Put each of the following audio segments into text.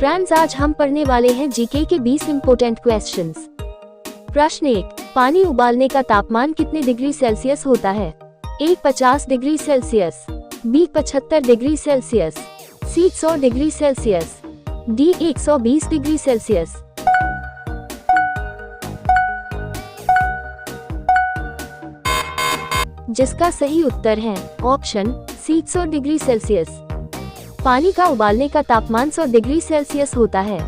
Friends, आज हम पढ़ने वाले हैं जीके के 20 इम्पोर्टेंट क्वेश्चंस। प्रश्न 1, पानी उबालने का तापमान कितने डिग्री सेल्सियस होता है? A 50 degree Celsius, B 75 degree Celsius, C 100 degree Celsius, D 120 degree Celsius. जिसका सही उत्तर है ऑप्शन सी 100 डिग्री सेल्सियस। पानी का उबालने का तापमान 100 डिग्री सेल्सियस होता है।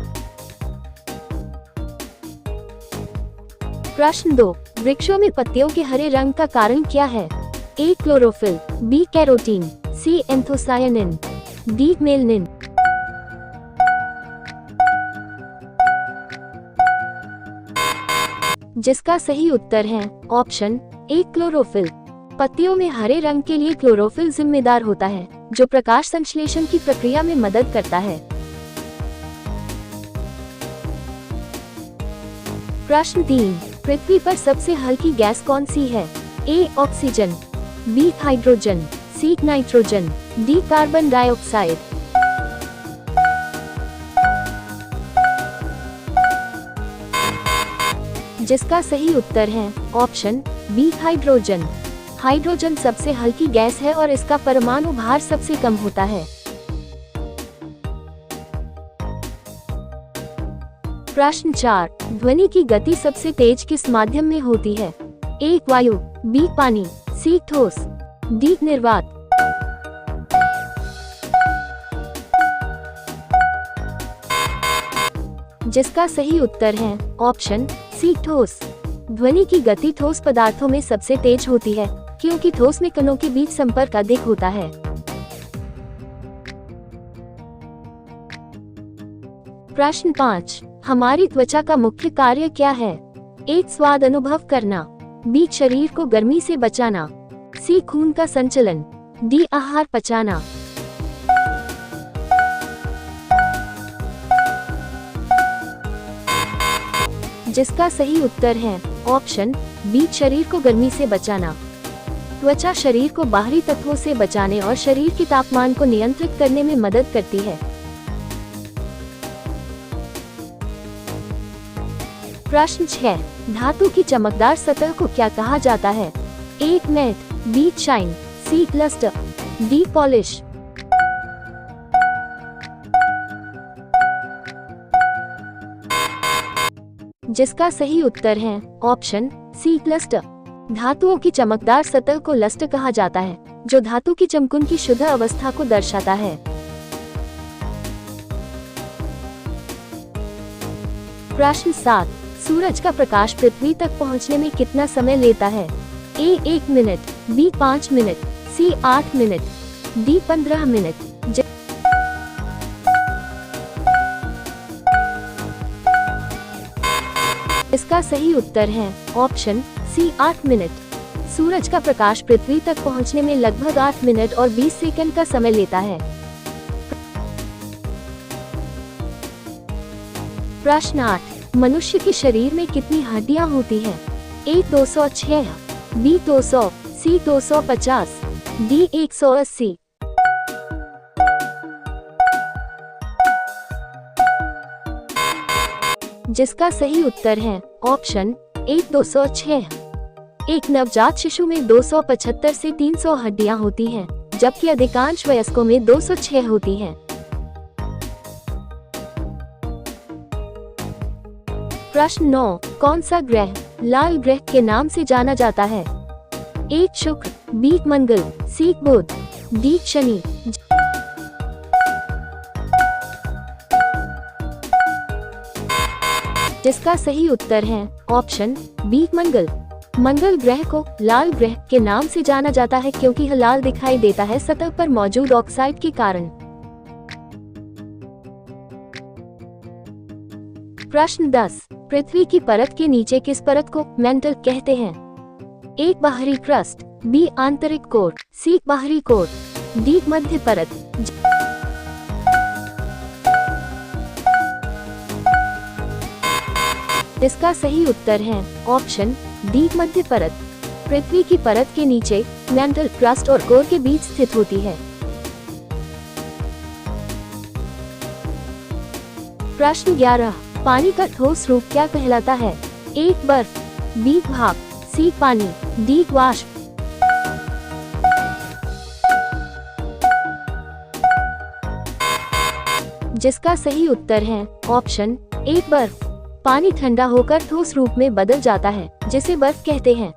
प्रश्न 2, वृक्षों में पत्तियों के हरे रंग का कारण क्या है? A chlorophyll, B carotene, C anthocyanin, D melanin. जिसका सही उत्तर है ऑप्शन ए क्लोरोफिल। पत्तियों में हरे रंग के लिए क्लोरोफिल जिम्मेदार होता है, जो प्रकाश संश्लेषण की प्रक्रिया में मदद करता है। प्रश्न 3, पृथ्वी पर सबसे हल्की गैस कौन सी है? A oxygen, B hydrogen, C nitrogen, D carbon dioxide. जिसका सही उत्तर है ऑप्शन बी हाइड्रोजन। हाइड्रोजन सबसे हल्की गैस है और इसका परमाणु भार सबसे कम होता है। प्रश्न 4, ध्वनि की गति सबसे तेज किस माध्यम में होती है? ए वायु, बी पानी, सी ठोस, डी निर्वात। जिसका सही उत्तर है ऑप्शन सी ठोस। ध्वनि की गति ठोस पदार्थों में सबसे तेज होती है, क्योंकि ठोस में कणों के बीच संपर्क अधिक होता है। प्रश्न 5, हमारी त्वचा का मुख्य कार्य क्या है? ए स्वाद अनुभव करना, बी शरीर को गर्मी से बचाना, सी खून का संचलन, डी आहार पचाना। जिसका सही उत्तर है ऑप्शन बी शरीर को गर्मी से बचाना। त्वचा शरीर को बाहरी तत्वों से बचाने और शरीर के तापमान को नियंत्रित करने में मदद करती है। प्रश्न 6, धातु की चमकदार सतह को क्या कहा जाता है? ए मैट, बी शाइन, सी लस्टर, डी पॉलिश। जिसका सही उत्तर है ऑप्शन सी लस्टर। धातुओं की चमकदार सतह को लस्टर कहा जाता है, जो धातु की चमकुन की शुद्ध अवस्था को दर्शाता है। प्रश्न 7, सूरज का प्रकाश पृथ्वी तक पहुंचने में कितना समय लेता है? ए 1 मिनट, बी 5 मिनट, सी 8 मिनट, डी 15 मिनट। इसका सही उत्तर है ऑप्शन सी 8 मिनट। सूरज का प्रकाश पृथ्वी तक पहुंचने में लगभग 8 मिनट और 20 सेकंड का समय लेता है। प्रश्न 8, मनुष्य के शरीर में कितनी हड्डियां होती हैं? ए 206, बी 200, सी 250, डी 180। जिसका सही उत्तर है ऑप्शन ए 206। एक नवजात शिशु में 275 से 300 हड्डियां होती हैं, जबकि अधिकांश वयस्कों में 206 होती हैं। प्रश्न 9, कौन सा ग्रह लाल ग्रह के नाम से जाना जाता है? ए शुक्र, बी मंगल, सी बुध, डी शनि। जिसका सही उत्तर है ऑप्शन बी मंगल। मंगल ग्रह को लाल ग्रह के नाम से जाना जाता है क्योंकि यह लाल दिखाई देता है सतह पर मौजूद ऑक्साइड के कारण। प्रश्न 10, पृथ्वी की परत के नीचे किस परत को मैंटल कहते हैं? ए बाहरी क्रस्ट, बी आंतरिक कोर, सी बाहरी कोर, डी मध्य परत। इसका सही उत्तर है ऑप्शन डी मध्य परत। पृथ्वी की परत के नीचे मैंटल, क्रस्ट और कोर के बीच स्थित होती है। प्रश्न 11, पानी का ठोस रूप क्या कहलाता है? ए बर्फ, बी भाप, सी पानी, डी वाष्प। जिसका सही उत्तर है ऑप्शन ए बर्फ। पानी ठंडा होकर ठोस रूप में बदल जाता है, जिसे बर्फ कहते हैं।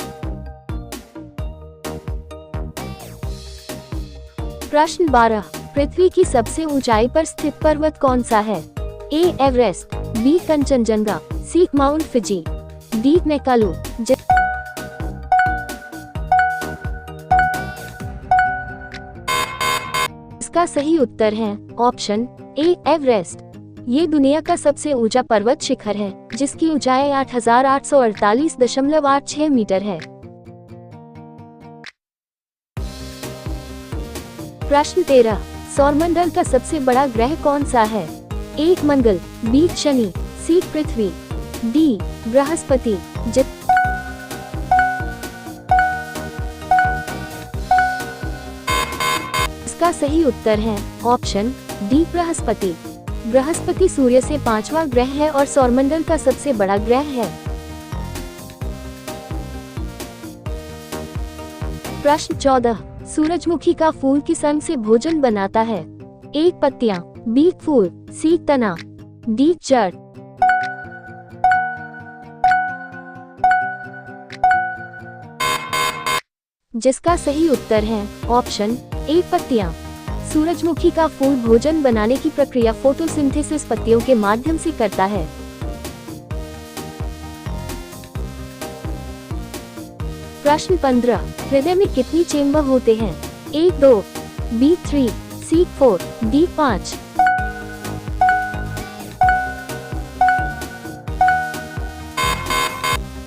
प्रश्न 12, पृथ्वी की सबसे ऊंचाई पर स्थित पर्वत कौन सा है? ए एवरेस्ट, बी कंचनजंगा, सी माउंट फिजी, डी मैकालू। इसका सही उत्तर है ऑप्शन ए एवरेस्ट। ये दुनिया का सबसे ऊंचा पर्वत शिखर है, जिसकी ऊंचाई 8,848.86 मीटर है। प्रश्न 13, सौरमंडल का सबसे बड़ा ग्रह कौन सा है? ए मंगल, बी शनि, सी पृथ्वी, डी बृहस्पति। इसका सही उत्तर है ऑप्शन डी बृहस्पति। बृहस्पति सूर्य से 5वां ग्रह है और सौरमंडल का सबसे बड़ा ग्रह है। प्रश्न 14, सूरजमुखी का फूल किस अंग से भोजन बनाता है? ए पत्तियां, बी फूल, सी तना, डी जड़। जिसका सही उत्तर है ऑप्शन ए पत्तियां। सूरजमुखी का फूल भोजन बनाने की प्रक्रिया फोटोसिंथेसिस पत्तियों के माध्यम से करता है। प्रश्न 15, हृदय में कितनी चेम्बर होते हैं? ए 2, बी 3, सी 4, डी 5।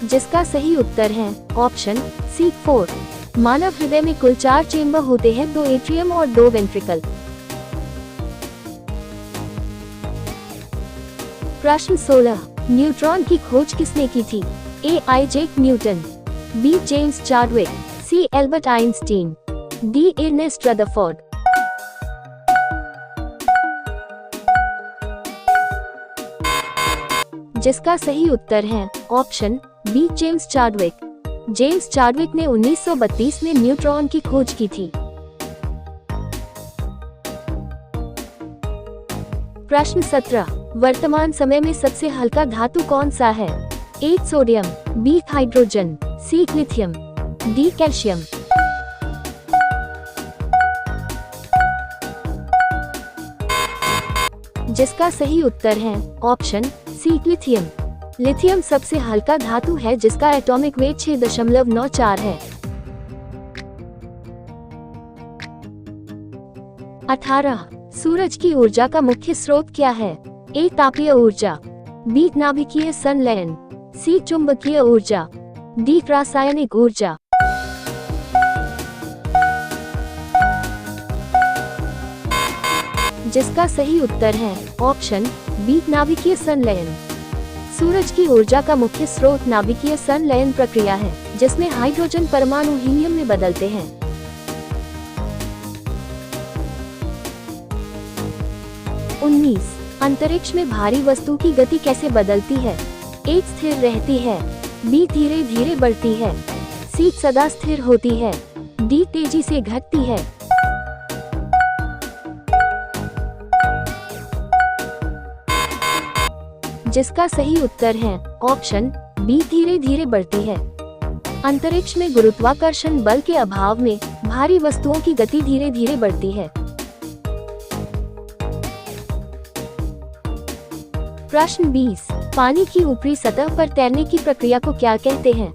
जिसका सही उत्तर है ऑप्शन सी 4। मानव हृदय में कुल 4 चेम्बर होते हैं, 2 एट्रियम और 2 वेंट्रिकल। प्रश्न 16, न्यूट्रॉन की खोज किसने की थी? A Isaac Newton, B James Chadwick, C Albert Einstein, D Ernest Rutherford. जिसका सही उत्तर है option B James Chadwick. James Chadwick ने 1932 में न्यूट्रॉन की खोज की थी। प्रश्न 17, वर्तमान समय में सबसे हल्का धातु कौन सा है? A sodium, B hydrogen, C lithium, D calcium. जिसका सही उत्तर है ऑप्शन सी लिथियम। लिथियम सबसे हल्का धातु है, जिसका एटॉमिक वेट 6.94 है। 18, सूरज की ऊर्जा का मुख्य स्रोत क्या है? ए तापीय ऊर्जा, बी नाभिकीय संलयन, सी चुंबकीय ऊर्जा, डी रासायनिक ऊर्जा। जिसका सही उत्तर है ऑप्शन बी नाभिकीय संलयन। सूरज की ऊर्जा का मुख्य स्रोत नाभिकीय संलयन प्रक्रिया है, जिसमें हाइड्रोजन परमाणु हीलियम में बदलते हैं। 19, अंतरिक्ष में भारी वस्तु की गति कैसे बदलती है? ए स्थिर रहती है, बी धीरे धीरे बढ़ती है, सी सदा स्थिर होती है, डी तेजी से घटती है। जिसका सही उत्तर है ऑप्शन बी धीरे धीरे बढ़ती है। अंतरिक्ष में गुरुत्वाकर्षण बल के अभाव में भारी वस्तुओं की गति धीरे धीरे बढ़ती है। प्रश्न 20, पानी की ऊपरी सतह पर तैरने की प्रक्रिया को क्या कहते हैं?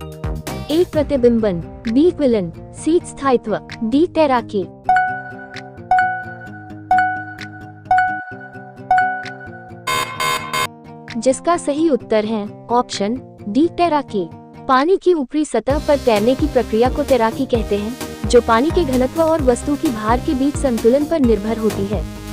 ए प्रतिबिंबन, बी क्विलन, सी स्थायित्व, डी तैराकी। जिसका सही उत्तर है ऑप्शन डी तैराकी। पानी की ऊपरी सतह पर तैरने की प्रक्रिया को तैराकी कहते हैं, जो पानी के घनत्व और वस्तु की भार के बीच संतुलन पर निर्भर होती है।